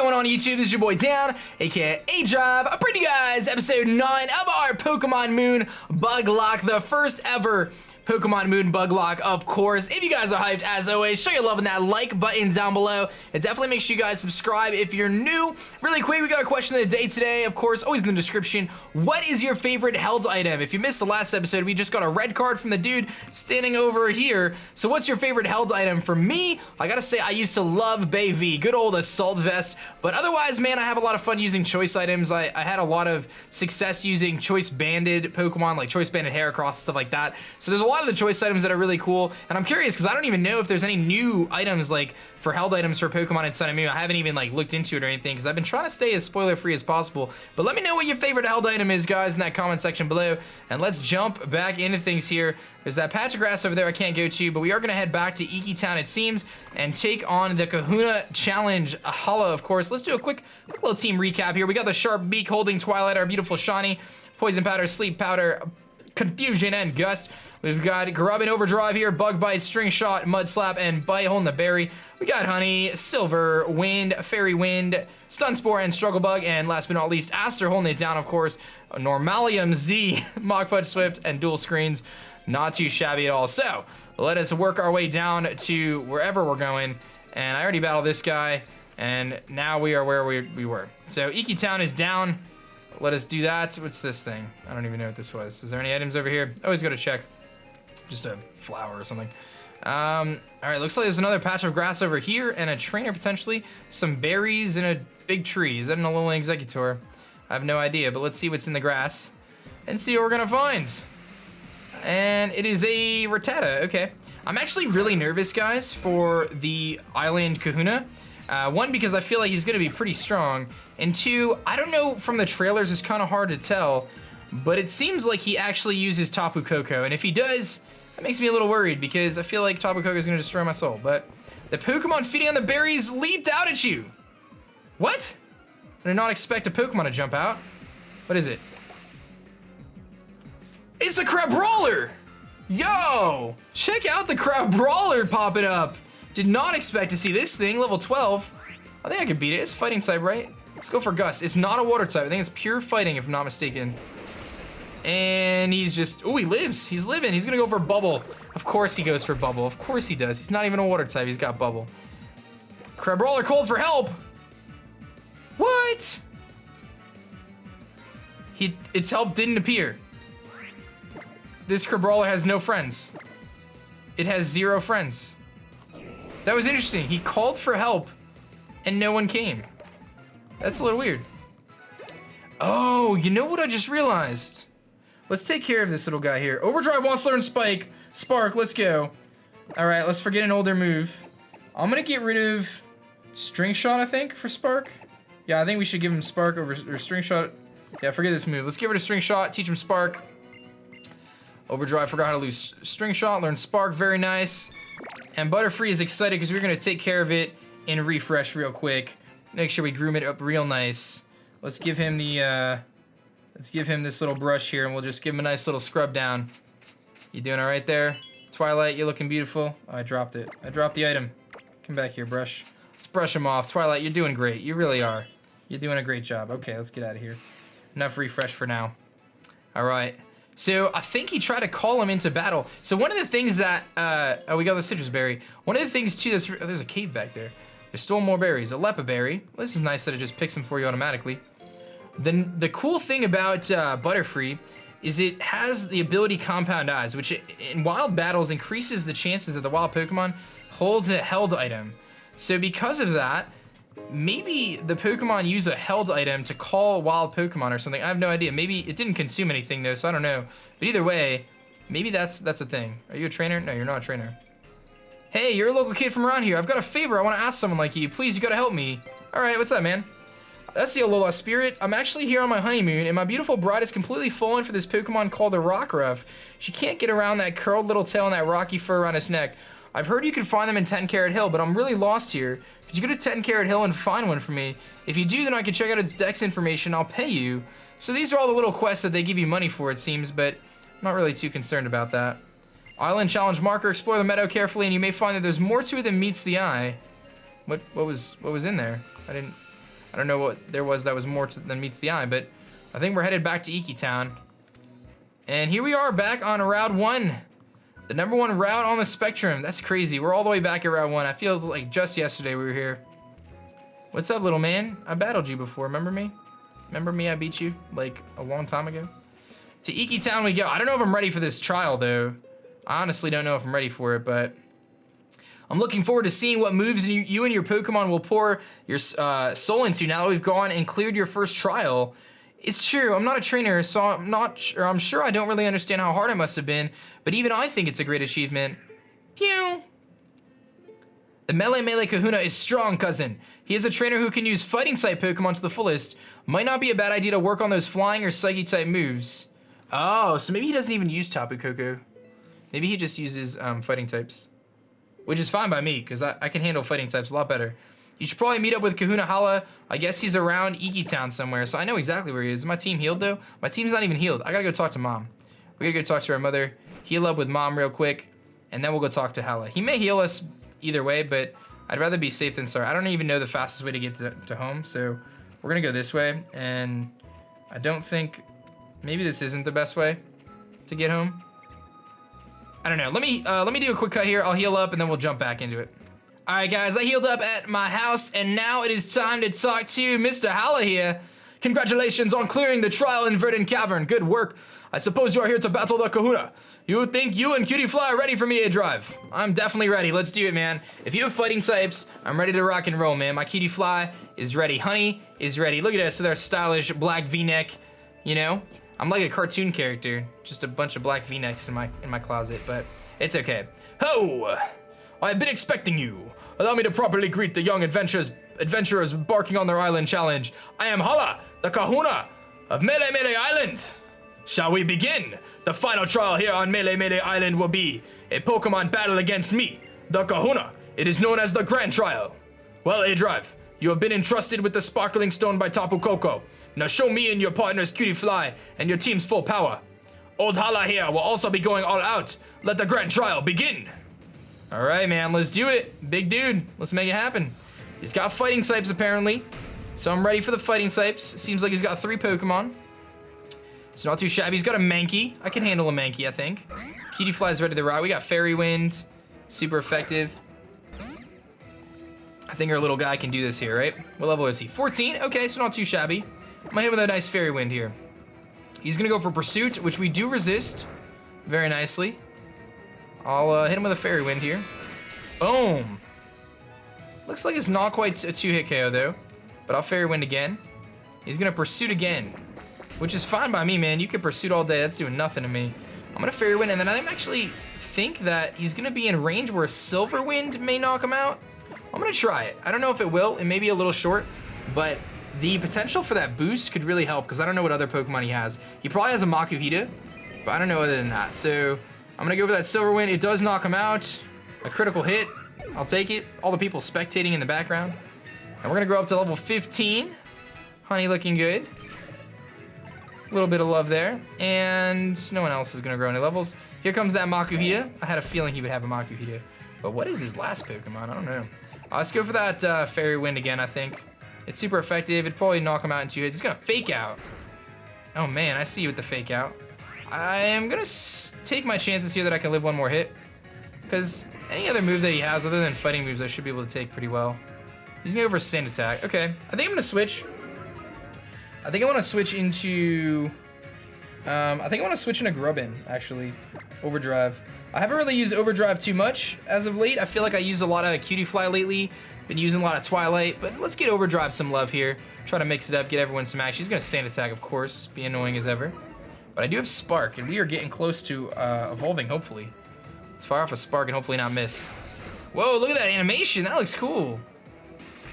going on YouTube? This is your boy Dan, aka aDrive. I'm bringing you guys episode 9 of our Pokemon Moon BugLocke, the first ever Pokemon Moon BugLocke, of course. If you guys are hyped, as always, show your love in that like button down below. And definitely make sure you guys subscribe if you're new. Really quick, we got a question of the day today, of course, always in the description. What is your favorite held item? If you missed the last episode, we just got a red card from the dude standing over here. So what's your favorite held item? For me, I gotta say, I used to love Bay V, good old Assault Vest. But otherwise, man, I have a lot of fun using choice items. I had a lot of success using choice banded Pokemon, like choice banded Heracross, stuff like that. So there's a lot of the choice items that are really cool, and I'm curious because I don't even know if there's any new items like for held items for Pokemon in Sun and Moon. I haven't even like looked into it or anything because I've been trying to stay as spoiler free as possible. But let me know what your favorite held item is, guys, in that comment section below, and let's jump back into things here. There's that patch of grass over there I can't go to, but we are gonna head back to Iki Town, it seems, and take on the Kahuna challenge. Hala, of course. Let's do a quick little team recap here. We got the Sharp Beak holding Twilight, our beautiful shiny, Poison Powder, Sleep Powder, Confusion, and Gust. We've got Grub and Overdrive here, Bug Bite, String Shot, Mud Slap, and Bite holding the berry. We got Honey, Silver, Wind, Fairy Wind, Stun Spore, and Struggle Bug, and last but not least, Aster holding it down, of course. Normalium Z, Mach Punch Swift, and Dual Screens. Not too shabby at all. So, let us work our way down to wherever we're going. And I already battled this guy, and now we are where we were. So, Iki Town is down. Let us do that. What's this thing? I don't even know what this was. Is there any items over here? Always gotta check. Just a flower or something. All right, looks like there's another patch of grass over here and a trainer potentially. Some berries and a big tree. Is that an Alolan Executor? I have no idea, but let's see what's in the grass and see what we're gonna find. And it is a Rattata, okay. I'm actually really nervous, guys, for the Island Kahuna. One, because I feel like he's gonna be pretty strong, and two, I don't know, from the trailers, it's kind of hard to tell, but it seems like he actually uses Tapu Koko, and if he does, that makes me a little worried, because I feel like Tapu Koko is gonna destroy my soul. But the Pokemon feeding on the berries leaped out at you. What? I did not expect a Pokemon to jump out. What is it? It's a Crabrawler! Yo! Check out the Crabrawler popping up. Did not expect to see this thing, level 12. I think I can beat it. It's fighting type, right? Let's go for Gust. It's not a water type. I think it's pure fighting, if I'm not mistaken. And he's just, oh, he lives. He's living. He's gonna go for Bubble. Of course he goes for Bubble. Of course he does. He's not even a water type. He's got Bubble. Crabrawler called for help. What? Its help didn't appear. This Crabrawler has no friends. It has 0 friends. That was interesting. He called for help and no one came. That's a little weird. Oh, you know what I just realized? Let's take care of this little guy here. Overdrive wants to learn Spark, let's go. All right, let's forget an older move. I'm gonna get rid of String Shot, I think, for Spark. Yeah, I think we should give him Spark over or String Shot. Yeah, forget this move. Let's get rid of String Shot, teach him Spark. Overdrive forgot how to lose String Shot, learn Spark, very nice. And Butterfree is excited because we're gonna take care of it and refresh real quick. Make sure we groom it up real nice. Let's give him the, let's give him this little brush here and we'll just give him a nice little scrub down. You doing all right there? Twilight, you're looking beautiful. Oh, I dropped it. I dropped the item. Come back here, brush. Let's brush him off. Twilight, you're doing great. You really are. You're doing a great job. Okay, let's get out of here. Enough refresh for now. All right. So I think he tried to call him into battle. So one of the things that, oh, we got the citrus berry. One of the things too, there's a cave back there. There's still more berries. A Lepa berry. Well, this is nice that it just picks them for you automatically. Then the cool thing about Butterfree is it has the ability Compound Eyes, which in wild battles increases the chances that the wild Pokemon holds a held item. So because of that, maybe the Pokemon use a held item to call wild Pokemon or something. I have no idea. Maybe it didn't consume anything though, so I don't know. But either way, maybe that's a thing. Are you a trainer? No, you're not a trainer. Hey, you're a local kid from around here. I've got a favor I want to ask someone like you. Please, you gotta help me. All right, what's up, man? That's the Alola Spirit. I'm actually here on my honeymoon, and my beautiful bride is completely fallen for this Pokemon called the Rockruff. She can't get around that curled little tail and that rocky fur around its neck. I've heard you can find them in 10 Carat Hill, but I'm really lost here. Could you go to 10 Carat Hill and find one for me? If you do, then I can check out its dex information. I'll pay you. So these are all the little quests that they give you money for, it seems, but I'm not really too concerned about that. Island Challenge Marker. Explore the meadow carefully, and you may find that there's more to it than meets the eye. What was in there? I didn't... I don't know what there was that was more than meets the eye, but I think we're headed back to Iki Town. And here we are back on Route 1. The #1 route on the spectrum. That's crazy. We're all the way back at Route 1. I feel like just yesterday we were here. What's up, little man? I battled you before, remember me? Remember me? I beat you like a long time ago. To Iki Town we go. I don't know if I'm ready for this trial though. I honestly don't know if I'm ready for it, but I'm looking forward to seeing what moves you and your Pokemon will pour your soul into now that we've gone and cleared your first trial. It's true, I'm not a trainer, so I'm sure I don't really understand how hard it must have been, but even I think it's a great achievement. Pew! The Melee Kahuna is strong, cousin. He is a trainer who can use fighting type Pokemon to the fullest. Might not be a bad idea to work on those flying or psychic type moves. Oh, so maybe he doesn't even use Tapu Koko. Maybe he just uses fighting types. Which is fine by me, because I can handle fighting types a lot better. You should probably meet up with Kahuna Hala. I guess he's around Iki Town somewhere, so I know exactly where he is. Is my team healed, though? My team's not even healed. I gotta go talk to Mom. We gotta go talk to our mother, heal up with Mom real quick, and then we'll go talk to Hala. He may heal us either way, but I'd rather be safe than sorry. I don't even know the fastest way to get to home, so we're gonna go this way, and I don't think... Maybe this isn't the best way to get home. I don't know. Let me do a quick cut here. I'll heal up and then we'll jump back into it. All right, guys, I healed up at my house and now it is time to talk to Mr. Hala here. Congratulations on clearing the trial in Verdant Cavern. Good work. I suppose you are here to battle the Kahuna. You think you and Cutie Fly are ready for me, aDrive? I'm definitely ready. Let's do it, man. If you have fighting types, I'm ready to rock and roll, man. My Cutie Fly is ready. Honey is ready. Look at us with our stylish black V-neck, you know? I'm like a cartoon character, just a bunch of black V-necks in my closet, but it's okay. Ho! I've been expecting you. Allow me to properly greet the young adventurers embarking on their island challenge. I am Hala, the Kahuna of Melee Island. Shall we begin? The final trial here on Melee Island will be a Pokemon battle against me, the Kahuna. It is known as the Grand Trial. Well, aDrive, you have been entrusted with the Sparkling Stone by Tapu Koko. Now show me and your partners Cutie Fly and your team's full power. Old Hala here will also be going all out. Let the grand trial begin. All right, man, let's do it. Big dude, let's make it happen. He's got fighting types apparently, so I'm ready for the fighting types. Seems like he's got 3 Pokemon. It's not too shabby. He's got a Mankey. I can handle a Mankey, I think. Cutie Fly's ready to ride. We got Fairy Wind, super effective. I think our little guy can do this here, right? What level is he? 14, okay, so not too shabby. I'm gonna hit with a nice Fairy Wind here. He's gonna go for Pursuit, which we do resist very nicely. I'll hit him with a Fairy Wind here. Boom. Looks like it's not quite a 2-hit KO though, but I'll Fairy Wind again. He's gonna Pursuit again, which is fine by me, man. You can Pursuit all day, that's doing nothing to me. I'm gonna Fairy Wind, and then I actually think that he's gonna be in range where a Silver Wind may knock him out. I'm gonna try it. I don't know if it will. It may be a little short, but the potential for that boost could really help because I don't know what other Pokemon he has. He probably has a Makuhita, but I don't know other than that. So I'm gonna go for that Silver Wind. It does knock him out. A critical hit. I'll take it. All the people spectating in the background. And we're gonna go up to level 15. Honey looking good. A little bit of love there. And no one else is gonna grow any levels. Here comes that Makuhita. I had a feeling he would have a Makuhita. But what is his last Pokemon? I don't know. Let's go for that Fairy Wind again, I think. It's super effective. It'd probably knock him out in 2 hits. He's gonna Fake Out. Oh man, I see you with the Fake Out. I am gonna take my chances here that I can live 1 more hit. Because any other move that he has other than fighting moves I should be able to take pretty well. He's gonna go for Sand Attack. Okay, I think I'm gonna switch. I think I wanna switch into... Grubbin, actually. Overdrive. I haven't really used Overdrive too much as of late. I feel like I used a lot of Cutie Fly lately. Been using a lot of Twilight, but let's get Overdrive some love here. Try to mix it up, get everyone some action. He's gonna Sand Attack, of course, be annoying as ever. But I do have Spark, and we are getting close to evolving, hopefully. Let's fire off a Spark and hopefully not miss. Whoa, look at that animation, that looks cool.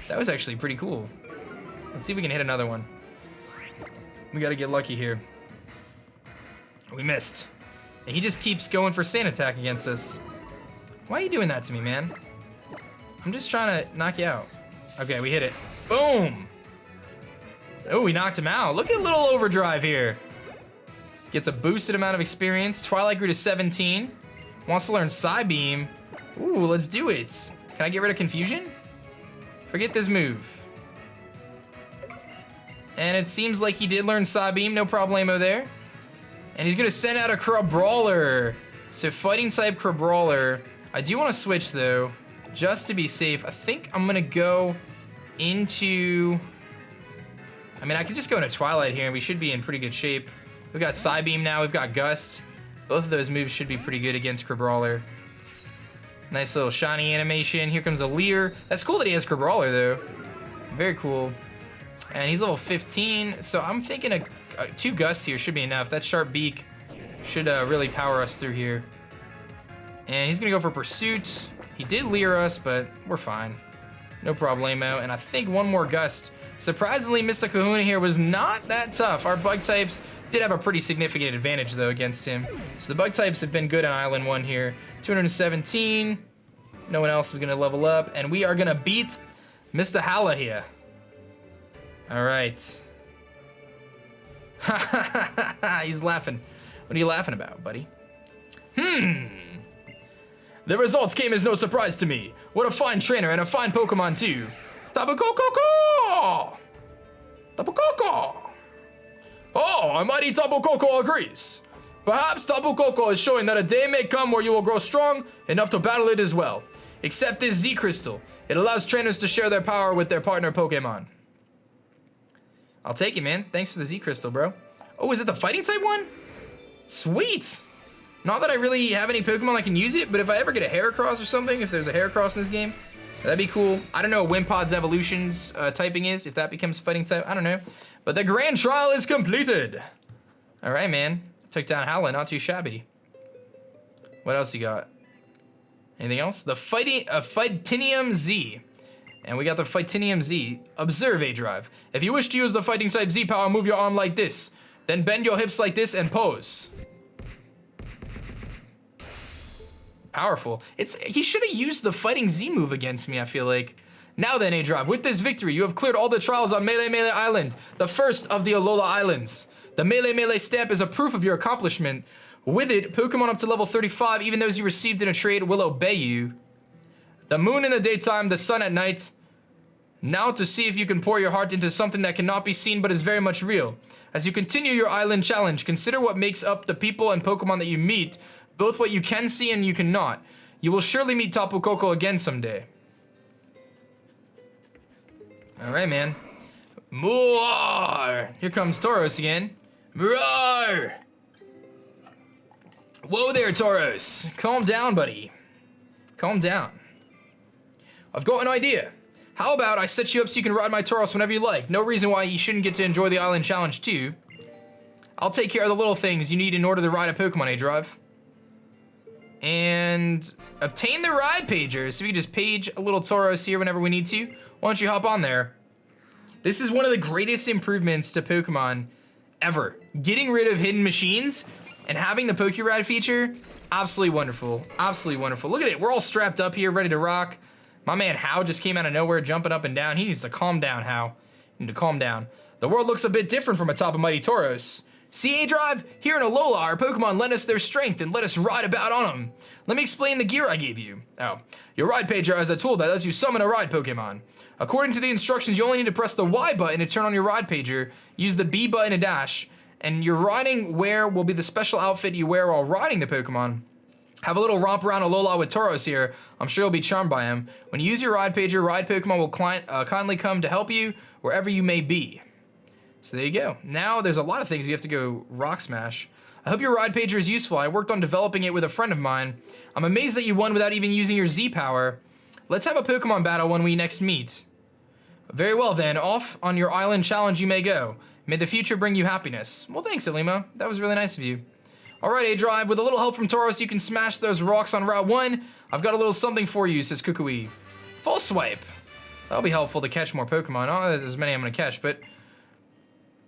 That was actually pretty cool. Let's see if we can hit another one. We gotta get lucky here. We missed. And he just keeps going for Sand Attack against us. Why are you doing that to me, man? I'm just trying to knock you out. Okay, we hit it. Boom! Oh, we knocked him out. Look at little Overdrive here. Gets a boosted amount of experience. Twilight grew to 17. Wants to learn Psybeam. Ooh, let's do it. Can I get rid of Confusion? Forget this move. And it seems like he did learn Psybeam, no problemo there. And he's gonna send out a Crabrawler. So fighting type Crabrawler. I do want to switch though, just to be safe. I think I'm gonna go into... I mean, I could just go into Twilight here and we should be in pretty good shape. We've got Psybeam now, we've got Gust. Both of those moves should be pretty good against Crabrawler. Nice little shiny animation. Here comes a Leer. That's cool that he has Crabrawler though. Very cool. And he's level 15, so I'm thinking 2 Gusts here should be enough. That Sharp Beak should really power us through here. And he's gonna go for Pursuit. He did Leer us, but we're fine. No problemo. And I think one more Gust. Surprisingly, Mr. Kahuna here was not that tough. Our bug types did have a pretty significant advantage though against him. So the bug types have been good on Island 1 here. 217. No one else is gonna level up. And we are gonna beat Mr. Hala here. All right. He's laughing. What are you laughing about, buddy? The results came as no surprise to me. What a fine trainer and a fine Pokemon too. Tapu Koko! Tapu Koko! Oh, a mighty Tapu Koko agrees. Perhaps Tapu Koko is showing that a day may come where you will grow strong enough to battle it as well. Except this Z Crystal. It allows trainers to share their power with their partner Pokemon. I'll take it, man. Thanks for the Z Crystal, bro. Oh, is it the fighting type one? Sweet! Not that I really have any Pokemon that can use it, but if I ever get a Heracross or something, if there's a Heracross in this game, that'd be cool. I don't know what Wimpod's evolution's typing is, if that becomes fighting type, I don't know. But the grand trial is completed. All right, man. Took down Hala, not too shabby. What else you got? Anything else? The Fightinium Z. And we got the Fightinium Z. Observe, aDrive. If you wish to use the fighting type Z power, move your arm like this. Then bend your hips like this and pose. Powerful. He should have used the fighting Z move against me, I feel like. Now then, aDrive, with this victory, you have cleared all the trials on Melee Melee Island, the first of the Alola Islands. The Melee Melee stamp is a proof of your accomplishment. With it, Pokemon up to level 35, even those you received in a trade, will obey you. The moon in the daytime, the sun at night. Now to see if you can pour your heart into something that cannot be seen but is very much real. As you continue your island challenge, consider what makes up the people and Pokemon that you meet, both what you can see and you cannot. You will surely meet Tapu Koko again someday. Alright, man. More! Here comes Tauros again. Roar! Whoa there, Tauros. Calm down, buddy. Calm down. I've got an idea. How about I set you up so you can ride my Tauros whenever you like? No reason why you shouldn't get to enjoy the island challenge too. I'll take care of the little things you need in order to ride a Pokemon, aDrive. And obtain the ride pager. So we can just page a little Tauros here whenever we need to. Why don't you hop on there? This is one of the greatest improvements to Pokemon ever. Getting rid of hidden machines and having the Pokeride feature, absolutely wonderful. Absolutely wonderful. Look at it, we're all strapped up here, ready to rock. My man How just came out of nowhere, jumping up and down. He needs to calm down, How. You need to calm down. The world looks a bit different from atop a mighty Tauros. See, aDrive? Here in Alola, our Pokemon lend us their strength and let us ride about on them. Let me explain the gear I gave you. Oh, your ride pager has a tool that lets you summon a ride Pokemon. According to the instructions, you only need to press the Y button to turn on your ride pager, use the B button to dash, and your riding wear will be the special outfit you wear while riding the Pokemon. Have a little romp around Alola with Tauros here. I'm sure you'll be charmed by him. When you use your ride pager, ride Pokemon will kindly come to help you wherever you may be. So there you go. Now there's a lot of things you have to go rock smash. I hope your ride pager is useful. I worked on developing it with a friend of mine. I'm amazed that you won without even using your Z power. Let's have a Pokemon battle when we next meet. Very well then, off on your island challenge you may go. May the future bring you happiness. Well, thanks, Ilima. That was really nice of you. All right, aDrive, with a little help from Tauros, you can smash those rocks on Route 1. I've got a little something for you, says Kukui. Full Swipe. That'll be helpful to catch more Pokemon. Not that there's many I'm gonna catch, but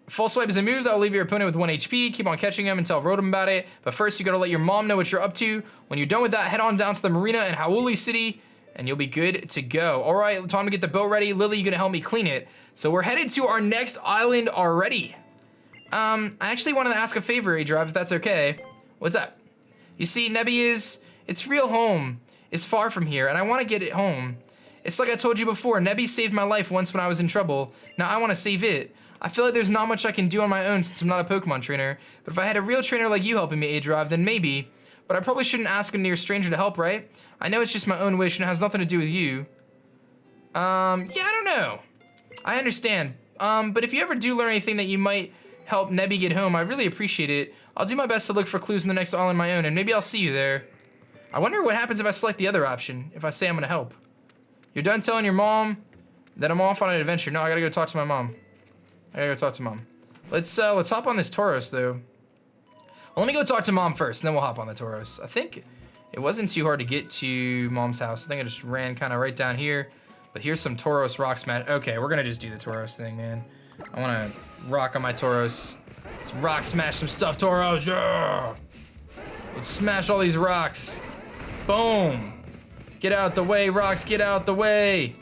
Full Swipe is a move that will leave your opponent with 1 HP. Keep on catching him and tell Rotom about it. But first, you gotta let your mom know what you're up to. When you're done with that, head on down to the marina in Hau'oli City, and you'll be good to go. All right, time to get the boat ready. Lily, you gonna help me clean it. So we're headed to our next island already. I actually wanted to ask a favor, aDrive, if that's okay. What's up? You see, its real home is far from here, and I want to get it home. It's like I told you before, Nebby saved my life once when I was in trouble. Now I want to save it. I feel like there's not much I can do on my own since I'm not a Pokemon trainer, but if I had a real trainer like you helping me aDrive, then maybe. But I probably shouldn't ask a near stranger to help, right? I know it's just my own wish and it has nothing to do with you. Yeah, I don't know. I understand. But if you ever do learn anything that you might help Nebby get home, I'd really appreciate it. I'll do my best to look for clues in the next All on My Own, and maybe I'll see you there. I wonder what happens if I select the other option, if I say I'm gonna help. You're done telling your mom that I'm off on an adventure. No, I gotta go talk to my mom. I gotta go talk to mom. Let's hop on this Tauros, though. Well, let me go talk to mom first, and then we'll hop on the Tauros. I think it wasn't too hard to get to mom's house. I think I just ran kind of right down here. But here's some Tauros rock smash. Okay, we're gonna just do the Tauros thing, man. I wanna rock on my Tauros. Let's rock smash some stuff, Tauros, yeah! Let's smash all these rocks. Boom! Get out the way, rocks, get out the way!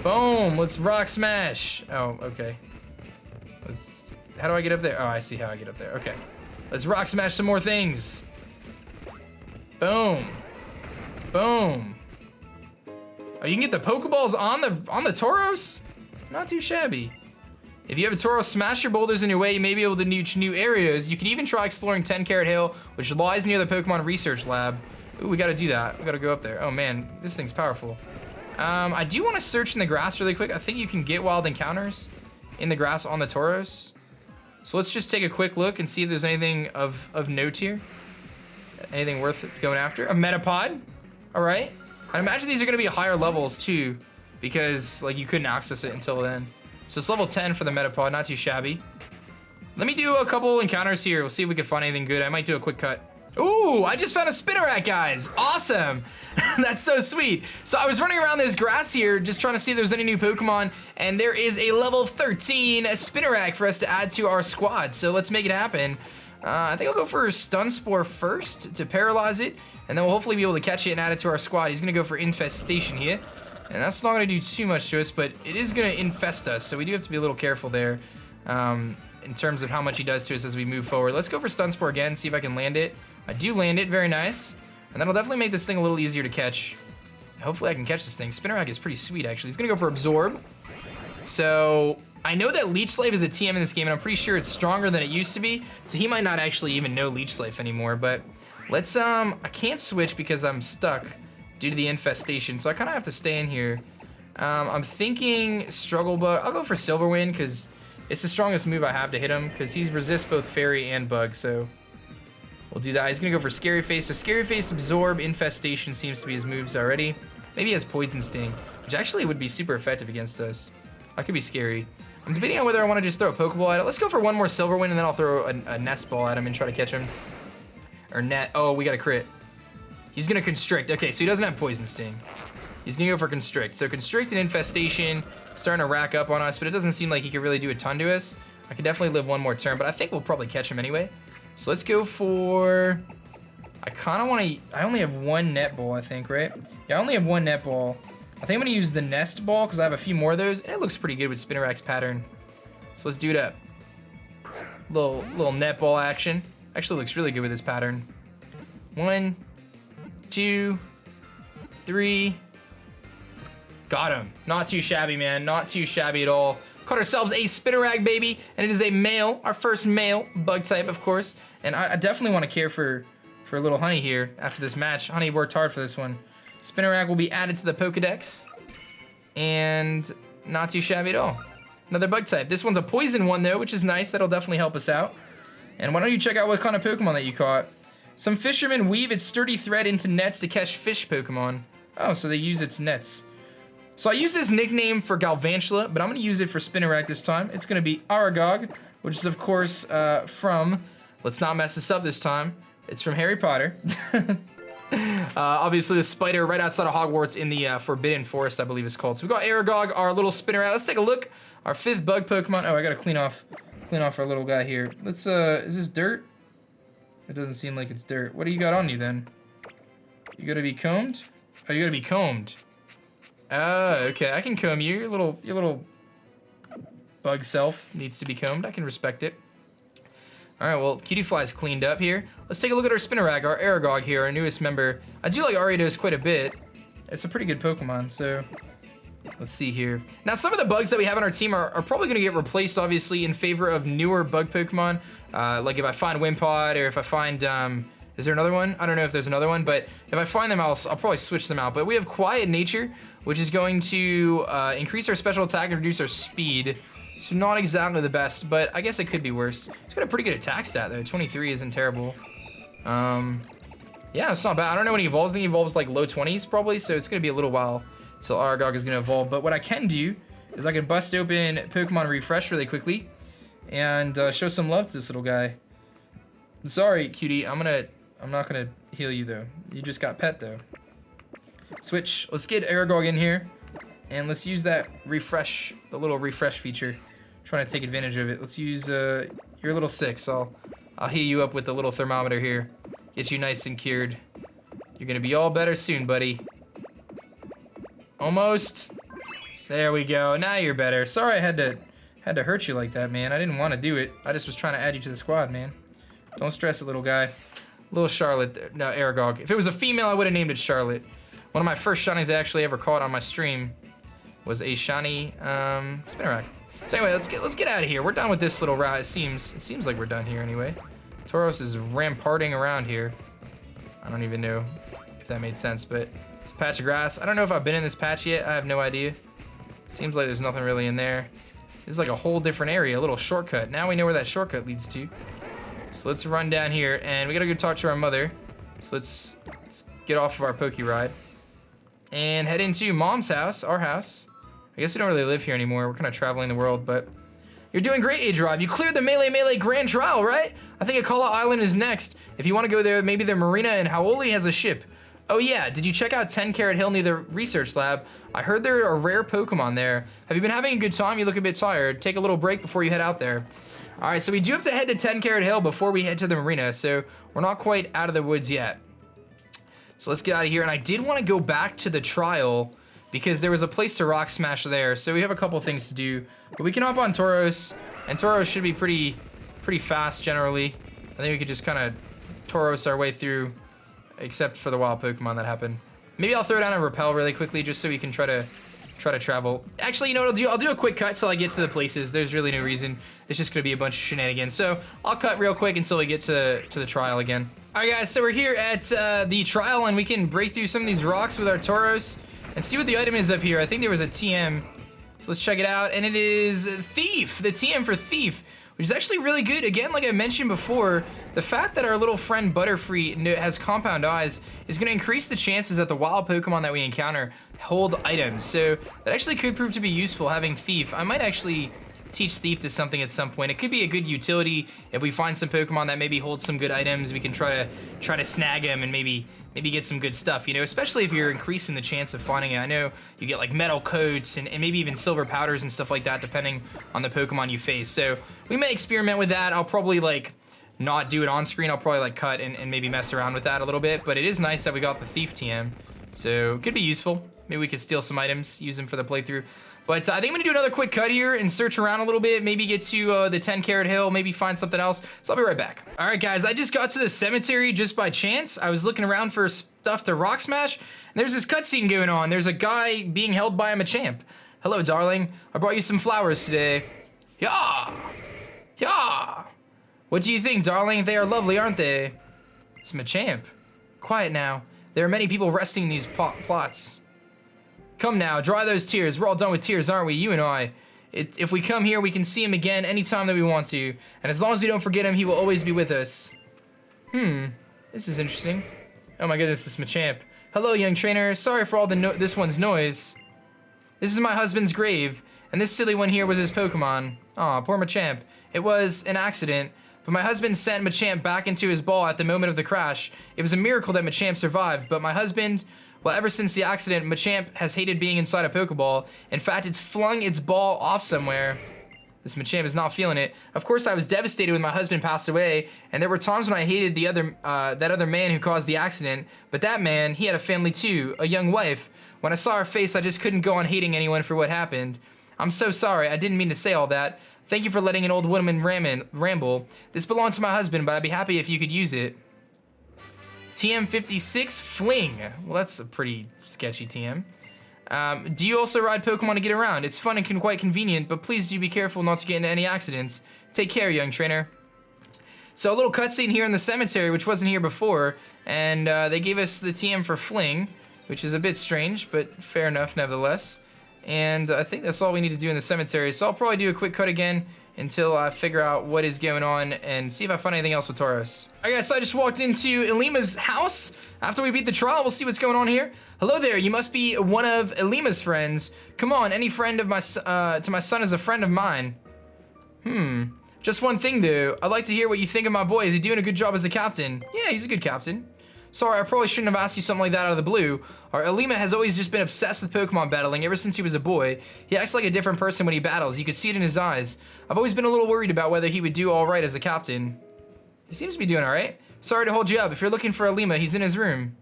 Boom, let's rock smash. Oh, okay. How do I get up there? Oh, I see how I get up there, okay. Let's rock smash some more things. Boom. Boom. Oh, you can get the Pokeballs on the Tauros? Not too shabby. If you have a Tauros smash your boulders in your way, you may be able to reach new areas. You can even try exploring 10 Carat Hill, which lies near the Pokemon Research Lab. Ooh, we gotta do that. We gotta go up there. Oh man, this thing's powerful. I do want to search in the grass really quick. I think you can get wild encounters in the grass on the Tauros. So let's just take a quick look and see if there's anything of note here. Anything worth going after. A Metapod. All right. I imagine these are gonna be higher levels too, because like you couldn't access it until then. So it's level 10 for the Metapod, not too shabby. Let me do a couple encounters here. We'll see if we can find anything good. I might do a quick cut. Ooh, I just found a Spinnerack, guys. Awesome. That's so sweet. So I was running around this grass here, just trying to see if there's any new Pokemon, and there is a level 13 Spinnerack for us to add to our squad. So let's make it happen. I think I'll go for Stun Spore first to paralyze it, and then we'll hopefully be able to catch it and add it to our squad. He's gonna go for Infestation here. And that's not gonna do too much to us, but it is gonna infest us, so we do have to be a little careful there in terms of how much he does to us as we move forward. Let's go for Stun Spore again, see if I can land it. I do land it, very nice. And that'll definitely make this thing a little easier to catch. Hopefully I can catch this thing. Spinnerack is pretty sweet, actually. He's gonna go for Absorb. So I know that Leech Slave is a TM in this game, and I'm pretty sure it's stronger than it used to be, so he might not actually even know Leech Slave anymore, but let's, I can't switch because I'm stuck due to the infestation, so I kind of have to stay in here. I'm thinking Struggle Bug. I'll go for Silver Wind because it's the strongest move I have to hit him because he's resists both Fairy and Bug, so we'll do that. He's gonna go for Scary Face. So Scary Face, Absorb, Infestation seems to be his moves already. Maybe he has Poison Sting, which actually would be super effective against us. That could be scary. I'm debating on whether I want to just throw a Pokeball at it. Let's go for one more Silver Wind and then I'll throw a Nest Ball at him and try to catch him. Or Net. Oh, we got a crit. He's gonna Constrict. Okay, so he doesn't have Poison Sting. He's gonna go for Constrict. So Constrict and Infestation starting to rack up on us, but it doesn't seem like he could really do a ton to us. I could definitely live one more turn, but I think we'll probably catch him anyway. So let's go for... I kind of want to... I only have one Net Ball, I think, right? Yeah, I only have one Net Ball. I think I'm gonna use the Nest Ball because I have a few more of those, and it looks pretty good with Spinnerack's pattern. So let's do it up. Little Net Ball action. Actually looks really good with this pattern. 1, 2, 3. Got him. Not too shabby, man. Not too shabby at all. Caught ourselves a Spinnerack, baby, and it is a male, our first male bug type, of course. And I definitely want to care for a little Honey here after this match. Honey worked hard for this one. Spinnerack will be added to the Pokedex, and not too shabby at all. Another bug type. This one's a poison one though, which is nice. That'll definitely help us out. And why don't you check out what kind of Pokemon that you caught? Some fishermen weave its sturdy thread into nets to catch fish Pokemon. Oh, so they use its nets. So I use this nickname for Galvantula, but I'm gonna use it for Spinnerack this time. It's gonna be Aragog, which is of course from, let's not mess this up this time, it's from Harry Potter. Obviously the spider right outside of Hogwarts in the Forbidden Forest, I believe it's called. So we got Aragog, our little Spinnerack. Let's take a look. Our 5th bug Pokemon. Oh, I gotta clean off our little guy here. Let's, is this dirt? It doesn't seem like it's dirt. What do you got on you then? You gotta be combed? Oh, you gotta be combed. Okay, I can comb you. Your little bug self needs to be combed. I can respect it. All right, well, Cutiefly's cleaned up here. Let's take a look at our Spinnerack, our Aragog here, our newest member. I do like Ariados quite a bit. It's a pretty good Pokemon, so Let's see here. Now, some of the bugs that we have on our team are probably going to get replaced, obviously, in favor of newer bug Pokemon. Like if I find Wimpod, or if I find, is there another one? I don't know if there's another one, but if I find them, I'll probably switch them out. But we have Quiet Nature, which is going to increase our special attack and reduce our speed. So not exactly the best, but I guess it could be worse. It's got a pretty good attack stat, though. 23 isn't terrible. Yeah, it's not bad. I don't know when he evolves. I think he evolves like low 20s, probably, so it's going to be a little while until Aragog is going to evolve. But what I can do is I can bust open Pokemon Refresh really quickly and show some love to this little guy. Sorry, cutie. I'm not gonna heal you though. You just got pet though. Switch. Let's get Aragog in here, and let's use that refresh, the little refresh feature. Trying to take advantage of it. Let's use you're a little sick, so I'll heal you up with the little thermometer here. Get you nice and cured. You're gonna be all better soon, buddy. Almost. There we go. Now you're better. Sorry I had to hurt you like that, man. I didn't want to do it. I just was trying to add you to the squad, man. Don't stress it, little guy. Little Charlotte. No, Aragog. If it was a female, I would have named it Charlotte. One of my first shinies I actually ever caught on my stream was a shiny Spinarak. So anyway, let's get out of here. We're done with this little route. It seems like we're done here anyway. Tauros is ramparting around here. I don't even know if that made sense, but it's a patch of grass. I don't know if I've been in this patch yet. I have no idea. Seems like there's nothing really in there. This is like a whole different area, a little shortcut. Now we know where that shortcut leads to. So let's run down here, and we gotta go talk to our mother. So let's get off of our Poke Ride and head into Mom's house, our house. I guess we don't really live here anymore. We're kind of traveling the world, but you're doing great, aDrive. You cleared the Melee Grand Trial, right? I think Akala Island is next. If you want to go there, maybe the marina in Hau'oli has a ship. Oh yeah, did you check out 10 Carat Hill near the research lab? I heard there are rare Pokemon there. Have you been having a good time? You look a bit tired. Take a little break before you head out there. All right, so we do have to head to 10 Carat Hill before we head to the marina, so we're not quite out of the woods yet. So let's get out of here, and I did want to go back to the trial because there was a place to rock smash there, so we have a couple things to do. But we can hop on Tauros, and Tauros should be pretty fast generally. I think we could just kind of Tauros our way through, except for the wild Pokemon that happened. Maybe I'll throw down a Repel really quickly just so we can try to travel. Actually, you know what I'll do? I'll do a quick cut till I get to the places. There's really no reason. It's just gonna be a bunch of shenanigans. So I'll cut real quick until we get to the trial again. All right, guys, so we're here at the trial, and we can break through some of these rocks with our Tauros and see what the item is up here. I think there was a TM, so let's check it out. And it is Thief, the TM for Thief, which is actually really good. Again, like I mentioned before, the fact that our little friend Butterfree has compound eyes is going to increase the chances that the wild Pokemon that we encounter hold items. So that actually could prove to be useful, having Thief. I might actually teach Thief to something at some point. It could be a good utility if we find some Pokemon that maybe hold some good items. We can try to snag them and maybe get some good stuff, you know, especially if you're increasing the chance of finding it. I know you get like metal coats and maybe even silver powders and stuff like that depending on the Pokemon you face. So we may experiment with that. I'll probably like not do it on screen. I'll probably like cut and maybe mess around with that a little bit, but it is nice that we got the Thief TM. So it could be useful. Maybe we could steal some items, use them for the playthrough. But I think I'm gonna do another quick cut here and search around a little bit, maybe get to the 10 Carat Hill, maybe find something else. So I'll be right back. All right, guys, I just got to the cemetery just by chance. I was looking around for stuff to rock smash, and there's this cutscene going on. There's a guy being held by a Machamp. Hello, darling. I brought you some flowers today. Yeah! Yeah! What do you think, darling? They are lovely, aren't they? It's Machamp. Quiet now. There are many people resting in these plots. Come now, dry those tears. We're all done with tears, aren't we? You and I. If we come here, we can see him again anytime that we want to. And as long as we don't forget him, he will always be with us. This is interesting. Oh my goodness, this Machamp. Hello, young trainer. Sorry for all this one's noise. This is my husband's grave, and this silly one here was his Pokemon. Aw, poor Machamp. It was an accident, but my husband sent Machamp back into his ball at the moment of the crash. It was a miracle that Machamp survived, but my husband... Well, ever since the accident, Machamp has hated being inside a Pokeball. In fact, it's flung its ball off somewhere. This Machamp is not feeling it. Of course, I was devastated when my husband passed away, and there were times when I hated that other man who caused the accident. But that man, he had a family too, a young wife. When I saw her face, I just couldn't go on hating anyone for what happened. I'm so sorry. I didn't mean to say all that. Thank you for letting an old woman ramble. This belongs to my husband, but I'd be happy if you could use it. TM56 Fling. Well, that's a pretty sketchy TM. Do you also ride Pokemon to get around? It's fun and quite convenient, but please do be careful not to get into any accidents. Take care, young trainer. So a little cutscene here in the cemetery, which wasn't here before, and they gave us the TM for Fling, which is a bit strange, but fair enough nevertheless. And I think that's all we need to do in the cemetery, so I'll probably do a quick cut again until I figure out what is going on and see if I find anything else with Tauros. Alright guys, so I just walked into Ilima's house. After we beat the trial, we'll see what's going on here. Hello there, you must be one of Ilima's friends. Come on, any friend of my to my son is a friend of mine. Just one thing though, I'd like to hear what you think of my boy. Is he doing a good job as a captain? Yeah, he's a good captain. Sorry, I probably shouldn't have asked you something like that out of the blue. Our Ilima has always just been obsessed with Pokemon battling ever since he was a boy. He acts like a different person when he battles. You can see it in his eyes. I've always been a little worried about whether he would do all right as a captain. He seems to be doing all right. Sorry to hold you up. If you're looking for Ilima, he's in his room.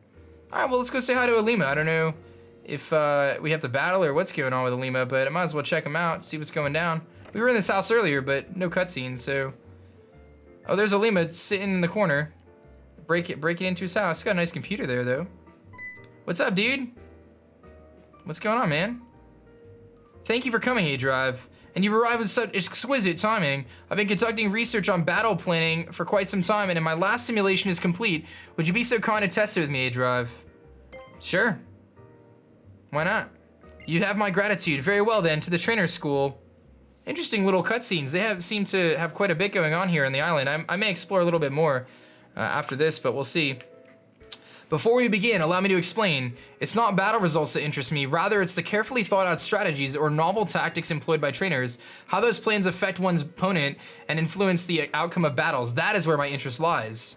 All right, well, let's go say hi to Ilima. I don't know if we have to battle or what's going on with Ilima, but I might as well check him out, see what's going down. We were in this house earlier, but no cutscenes, so... Oh, there's Ilima sitting in the corner. Break it into his house. He's got a nice computer there, though. What's up, dude? What's going on, man? Thank you for coming, aDrive. And you've arrived with such exquisite timing. I've been conducting research on battle planning for quite some time, and my last simulation is complete. Would you be so kind to test it with me, aDrive? Sure. Why not? You have my gratitude. Very well, then, to the trainer school. Interesting little cutscenes. They seem to have quite a bit going on here on the island. I may explore a little bit more after this, but we'll see. Before we begin, allow me to explain. It's not battle results that interest me, rather it's the carefully thought out strategies or novel tactics employed by trainers, how those plans affect one's opponent and influence the outcome of battles. That is where my interest lies.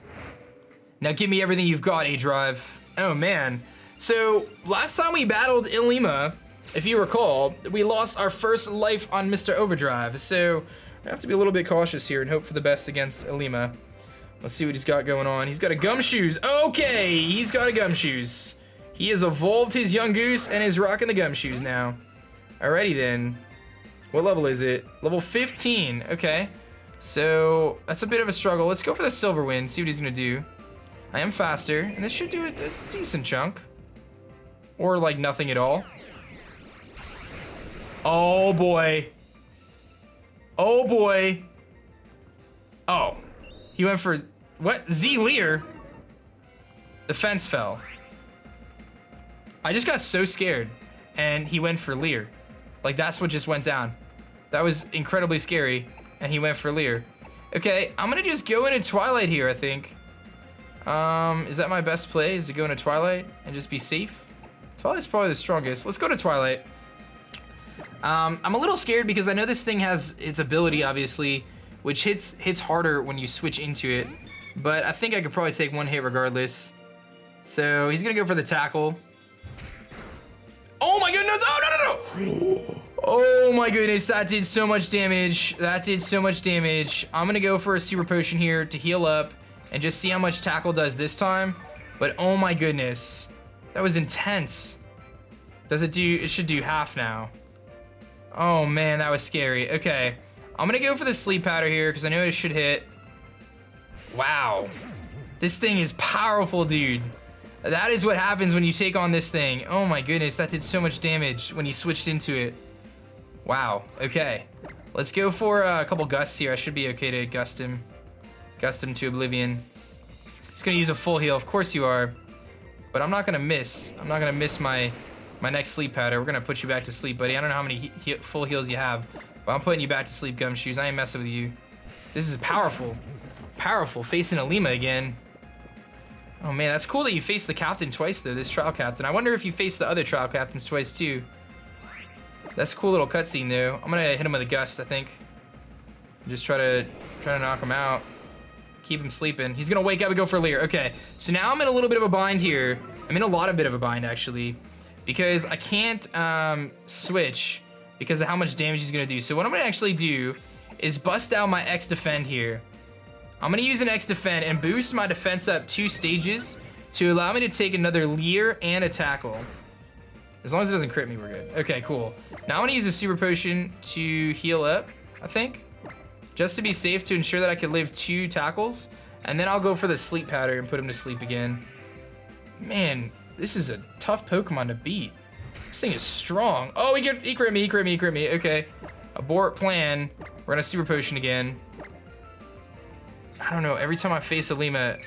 Now give me everything you've got, aDrive. Oh man. So, last time we battled Ilima, if you recall, we lost our first life on Mr. Overdrive, so I have to be a little bit cautious here and hope for the best against Ilima. Let's see what he's got going on. He's got a gumshoes. Okay, he's got a gumshoes. He has evolved his young goose and is rocking the gumshoes now. Alrighty then. What level is it? Level 15. Okay. So that's a bit of a struggle. Let's go for the Silver Wind, see what he's gonna do. I am faster, and this should do a decent chunk. Or like nothing at all. Oh boy. Oh boy. Oh. He went for, what? Z-Leer? The fence fell. I just got so scared, and he went for Leer. Like, that's what just went down. That was incredibly scary, and he went for Leer. Okay, I'm gonna just go into Twilight here, I think. Is that my best play, is to go into Twilight and just be safe? Twilight's probably the strongest. Let's go to Twilight. I'm a little scared because I know this thing has its ability, obviously, which hits harder when you switch into it. But I think I could probably take one hit regardless. So he's gonna go for the tackle. Oh my goodness! Oh no no no! Oh my goodness, that did so much damage. That did so much damage. I'm gonna go for a super potion here to heal up and just see how much tackle does this time. But oh my goodness, that was intense. Does it do? It should do half now. Oh man, that was scary. Okay. I'm gonna go for the sleep powder here because I know it should hit. Wow. This thing is powerful, dude. That is what happens when you take on this thing. Oh my goodness, that did so much damage when you switched into it. Wow, okay. Let's go for a couple gusts here. I should be okay to gust him. Gust him to oblivion. He's gonna use a full heal, of course you are. But I'm not gonna miss. I'm not gonna miss my next sleep powder. We're gonna put you back to sleep, buddy. I don't know how many full heals you have. But I'm putting you back to sleep, Gumshoes. I ain't messing with you. This is powerful. Powerful. Facing Ilima again. Oh man, that's cool that you faced the captain twice though, this trial captain. I wonder if you faced the other trial captains twice too. That's a cool little cutscene though. I'm gonna hit him with a gust, I think. Just try to knock him out. Keep him sleeping. He's gonna wake up and go for Leer. Okay, so now I'm in a little bit of a bind here. I'm in a lot of bit of a bind actually. Because I can't switch because of how much damage he's gonna do. So what I'm gonna actually do is bust out my X defend here. I'm gonna use an X defend and boost my defense up 2 stages to allow me to take another Leer and a tackle. As long as it doesn't crit me, we're good. Okay, cool. Now I'm gonna use a super potion to heal up, I think. Just to be safe to ensure that I can live 2 tackles. And then I'll go for the sleep powder and put him to sleep again. Man, this is a tough Pokemon to beat. This thing is strong. Oh, he crit me. Okay. Abort plan. We're gonna super potion again. I don't know. Every time I face Ilima,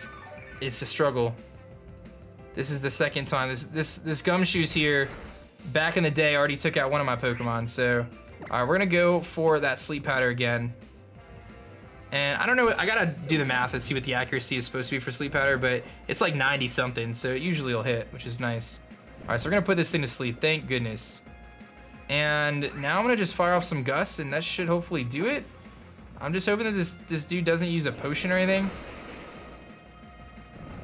it's a struggle. This is the second time. This Gumshoe's here. Back in the day, already took out one of my Pokemon. So, all right, we're gonna go for that sleep powder again. And I don't know. I gotta do the math and see what the accuracy is supposed to be for sleep powder, but it's like 90 something. So usually it'll hit, which is nice. All right, so we're gonna put this thing to sleep. Thank goodness. And now I'm gonna just fire off some gusts, and that should hopefully do it. I'm just hoping that this dude doesn't use a potion or anything.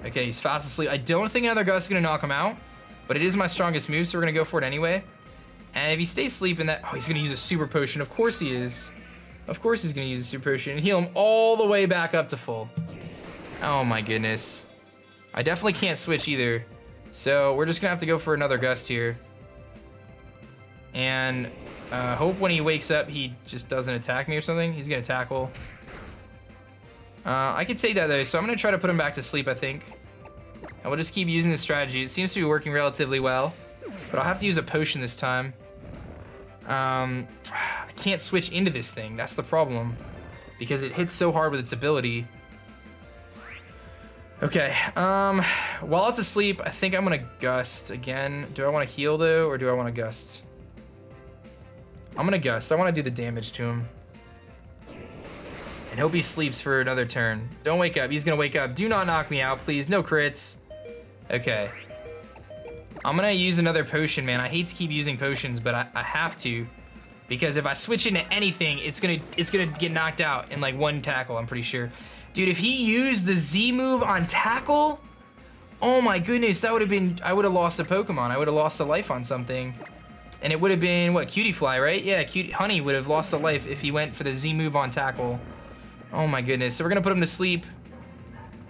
Okay, he's fast asleep. I don't think another gust is gonna knock him out, but it is my strongest move, so we're gonna go for it anyway. And if he stays asleep in that, oh, he's gonna use a super potion. Of course he is. Of course he's gonna use a super potion and heal him all the way back up to full. Oh my goodness. I definitely can't switch either. So we're just gonna have to go for another gust here. And hope when he wakes up, he just doesn't attack me or something. He's gonna tackle. I could say that though, so I'm gonna try to put him back to sleep, I think. And we'll just keep using this strategy. It seems to be working relatively well, but I'll have to use a potion this time. I can't switch into this thing. That's the problem, because it hits so hard with its ability. Okay, while it's asleep, I think I'm gonna gust again. Do I want to heal though, or do I want to gust? I'm gonna gust. I want to do the damage to him. And hope he sleeps for another turn. Don't wake up. He's gonna wake up. Do not knock me out, please. No crits. Okay. I'm gonna use another potion, man. I hate to keep using potions, but I have to. Because if I switch into anything, it's gonna get knocked out in like one tackle, I'm pretty sure. Dude, if he used the Z move on tackle, oh my goodness, that would have been, I would have lost a Pokemon. I would have lost a life on something. And it would have been, what, Cutie Fly, right? Yeah, Honey would have lost a life if he went for the Z move on tackle. Oh my goodness. So we're gonna put him to sleep.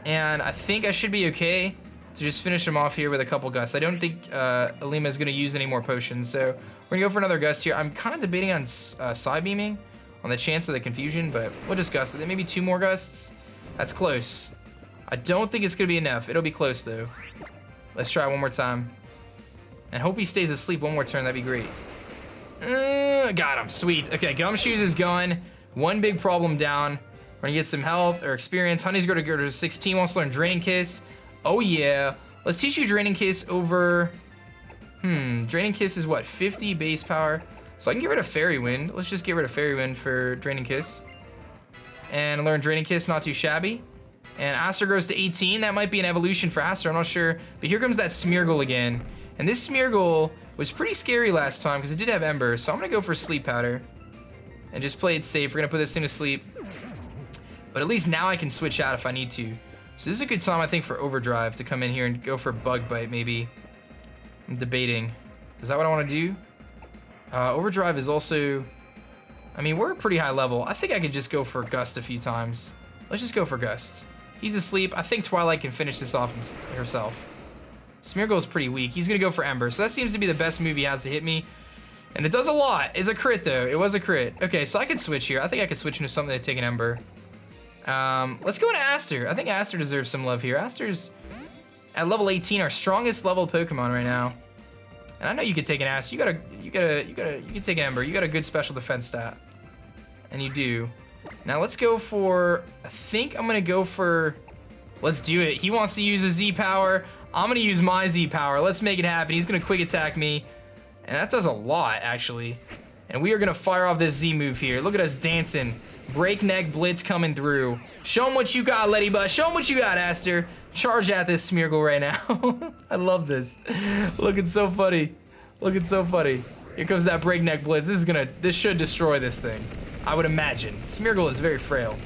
And I think I should be okay to just finish him off here with a couple gusts. I don't think Ilima is gonna use any more potions. So we're gonna go for another gust here. I'm kind of debating on side beaming on the chance of the confusion, but we'll just gust it. Maybe 2 more gusts. That's close. I don't think it's gonna be enough. It'll be close though. Let's try one more time. And hope he stays asleep one more turn, that'd be great. Got him, sweet. Okay, Gumshoes is gone. One big problem down. We're gonna get some health or experience. Honey's gonna go to 16, wants to learn Draining Kiss. Oh yeah. Let's teach you Draining Kiss over, Draining Kiss is what, 50 base power? So I can get rid of Fairy Wind. Let's just get rid of Fairy Wind for Draining Kiss. And learn Draining Kiss, not too shabby. And Aster grows to 18. That might be an evolution for Aster, I'm not sure. But here comes that Smeargle again. And this Smeargle was pretty scary last time because it did have Ember. So I'm gonna go for Sleep Powder and just play it safe. We're gonna put this thing to sleep. But at least now I can switch out if I need to. So this is a good time, I think, for Overdrive to come in here and go for Bug Bite, maybe. I'm debating. Is that what I want to do? Overdrive is also... I mean, we're pretty high level. I think I could just go for Gust a few times. Let's just go for Gust. He's asleep. I think Twilight can finish this off herself. Smeargle is pretty weak. He's going to go for Ember. So that seems to be the best move he has to hit me. And it does a lot. It's a crit, though. It was a crit. Okay, so I could switch here. I think I could switch into something to take an Ember. Let's go into Aster. I think Aster deserves some love here. Aster's at level 18, our strongest level Pokemon right now. And I know you could take an Aster. You could take an Ember. You got a good special defense stat. And you do. Now let's go for, I think I'm gonna go for, let's do it. He wants to use a Z power. I'm gonna use my Z power. Let's make it happen. He's gonna quick attack me. And that does a lot, actually. And we are gonna fire off this Z move here. Look at us dancing. Breakneck Blitz coming through. Show him what you got, Ladybug. Show him what you got, Aster. Charge at this Smeargle right now. I love this. Looking so funny. Looking so funny. Here comes that Breakneck Blitz. This should destroy this thing, I would imagine. Smeargle is very frail.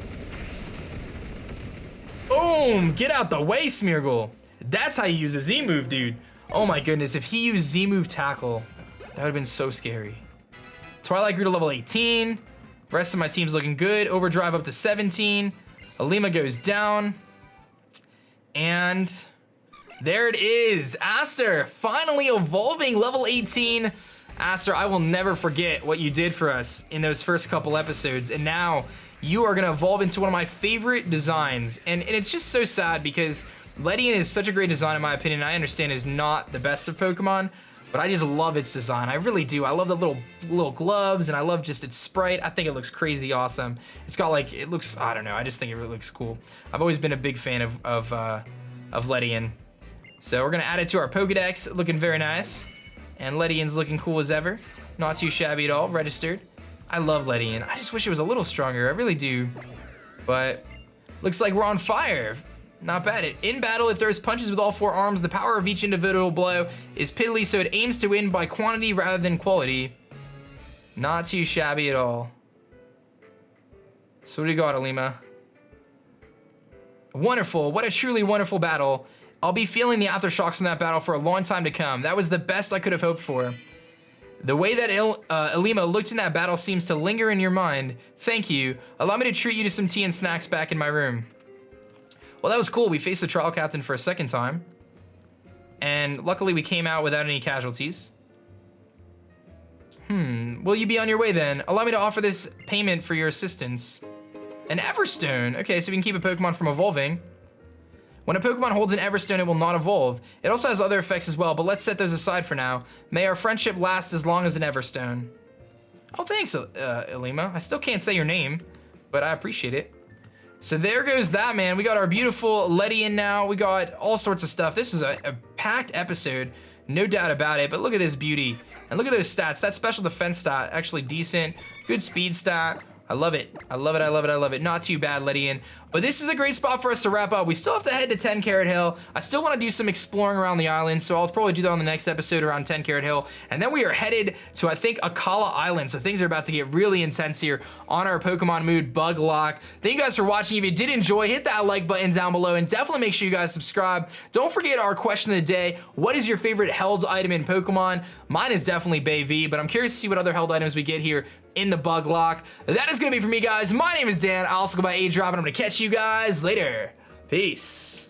Boom! Get out the way, Smeargle. That's how you use a Z move, dude. Oh my goodness, if he used Z move tackle, that would have been so scary. Twilight grew to level 18. Rest of my team's looking good. Overdrive up to 17. Ilima goes down. And there it is. Aster finally evolving, level 18. Aster, I will never forget what you did for us in those first couple episodes. And now you are gonna evolve into one of my favorite designs. And it's just so sad because Ledian is such a great design in my opinion. I understand is not the best of Pokemon, But I just love its design. I really do. I love the little gloves, and I love just its sprite. I think it looks crazy awesome. It's got like, it looks, I don't know. I just think it really looks cool. I've always been a big fan of Ledian. So we're gonna add it to our Pokedex, looking very nice. And Ledian's looking cool as ever. Not too shabby at all, registered. I love Ledian. I just wish it was a little stronger, I really do. But looks like we're on fire. Not bad. In battle, it throws punches with all 4 arms. The power of each individual blow is piddly, so it aims to win by quantity rather than quality. Not too shabby at all. So what do you got, Ilima? Wonderful. What a truly wonderful battle. I'll be feeling the aftershocks from that battle for a long time to come. That was the best I could have hoped for. The way that Ilima looked in that battle seems to linger in your mind. Thank you. Allow me to treat you to some tea and snacks back in my room. Well, that was cool. We faced the trial captain for a second time. And luckily we came out without any casualties. Will you be on your way then? Allow me to offer this payment for your assistance. An Everstone. Okay, so we can keep a Pokemon from evolving. When a Pokemon holds an Everstone, it will not evolve. It also has other effects as well, but let's set those aside for now. May our friendship last as long as an Everstone. Oh, thanks, Ilima. I still can't say your name, but I appreciate it. So there goes that, man. We got our beautiful Ledian now. We got all sorts of stuff. This was a packed episode, no doubt about it, but look at this beauty. And look at those stats. That special defense stat, actually decent. Good speed stat. I love it. I love it. I love it. I love it. Not too bad, Ledian. But this is a great spot for us to wrap up. We still have to head to 10 Carat Hill. I still want to do some exploring around the island, so I'll probably do that on the next episode around 10 Carat Hill. And then we are headed to, I think, Akala Island. So things are about to get really intense here on our Pokemon Mood BugLocke. Thank you guys for watching. If you did enjoy, hit that like button down below and definitely make sure you guys subscribe. Don't forget our question of the day. What is your favorite held item in Pokemon? Mine is definitely Bayv, but I'm curious to see what other held items we get here in the BugLocke. That is gonna be for me, guys. My name is Dan. I also go by aDrive, and I'm gonna catch you guys later. Peace.